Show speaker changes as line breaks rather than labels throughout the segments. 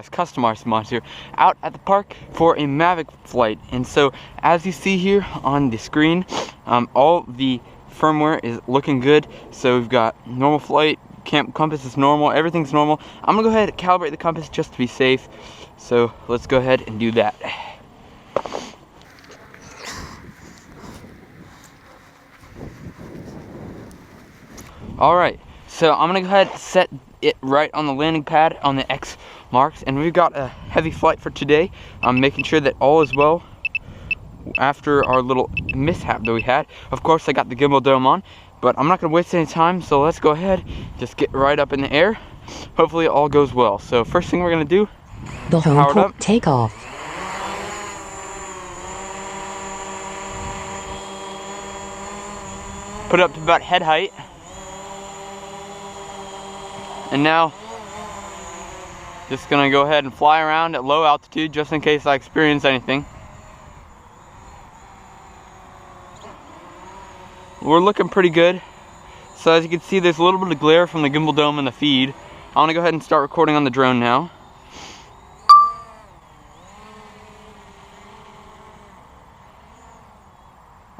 Mavics customized mods here out at the park for a Mavic flight. And so as you see here on the screen, all the firmware is looking good. So we've got normal flight, compass is normal, everything's normal. I'm gonna go ahead and calibrate the compass just to be safe. So let's go ahead and do that. Alright, so I'm gonna go ahead and set it right on the landing pad on the X marks, and we've got a heavy flight for today. I'm making sure that all is well after our little mishap that we had. Of course, I got the gimbal dome on, but I'm not gonna waste any time, so let's go ahead, just get right up in the air. Hopefully it all goes well. So first thing we're gonna do,
the home port takeoff.
Put it up to about head height. And now, just gonna go ahead and fly around at low altitude just in case I experience anything. We're looking pretty good. So as you can see, there's a little bit of glare from the gimbal dome and the feed. I'm gonna go ahead and start recording on the drone now.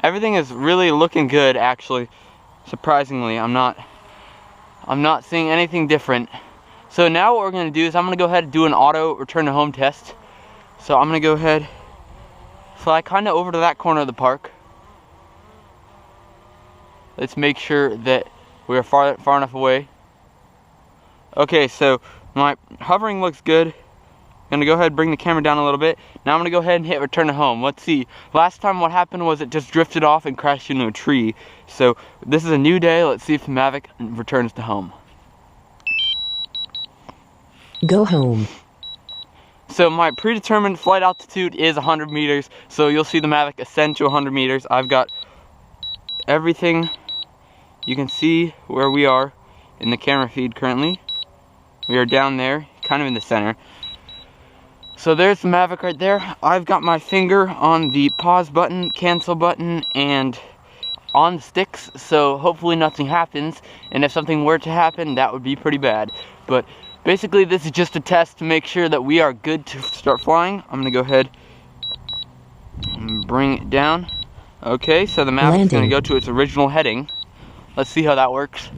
Everything is really looking good, actually. Surprisingly, I'm not seeing anything different. So now what we're gonna do is I'm gonna go ahead and do an auto return to home test. So I'm gonna go ahead, fly kind of over to that corner of the park. Let's make sure that we are far enough away. Okay, so my hovering looks good. I'm gonna go ahead and bring the camera down a little bit. Now I'm gonna go ahead and hit return to home. Let's see. Last time what happened was it just drifted off and crashed into a tree. So this is a new day. Let's see if the Mavic returns to home.
Go home.
So my predetermined flight altitude is 100 meters. So you'll see the Mavic ascend to 100 meters. I've got everything. You can see where we are in the camera feed currently. We are down there, kind of in the center. So there's the Mavic right there. I've got my finger on the pause button, cancel button, and on the sticks, so hopefully nothing happens. And if something were to happen, that would be pretty bad. But basically this is just a test to make sure that we are good to start flying. I'm gonna go ahead and bring it down. Okay, so the Mavic is gonna go to its original heading. Let's see how that works.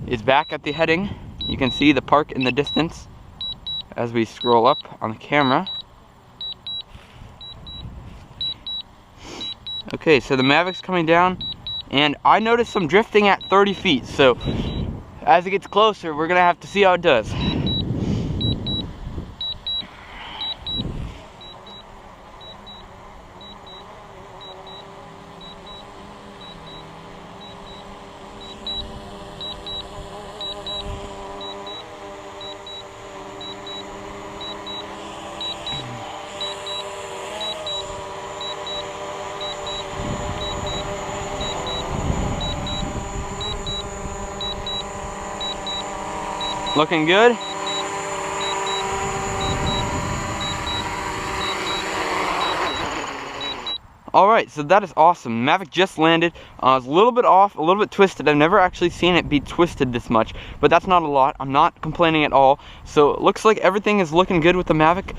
It's back at the heading. You can see the park in the distance as we scroll up on the camera. Okay, so the Mavic's coming down, and I noticed some drifting at 30 feet, so as it gets closer, we're gonna have to see how it does. Looking good. Alright, so that is awesome. Mavic just landed. It's a little bit off, a little bit twisted. I've never actually seen it be twisted this much, but that's not a lot. I'm not complaining at all. So it looks like everything is looking good with the Mavic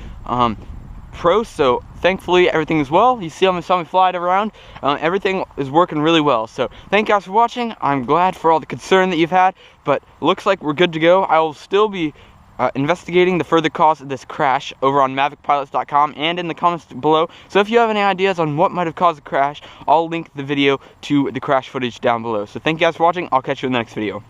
Pro, so thankfully everything is well. You saw me fly it around. Everything is working really well. So thank you guys for watching. I'm glad for all the concern that you've had, but looks like we're good to go. I will still be investigating the further cause of this crash over on mavicpilots.com and in the comments below. So if you have any ideas on what might have caused the crash, I'll link the video to the crash footage down below. So thank you guys for watching. I'll catch you in the next video.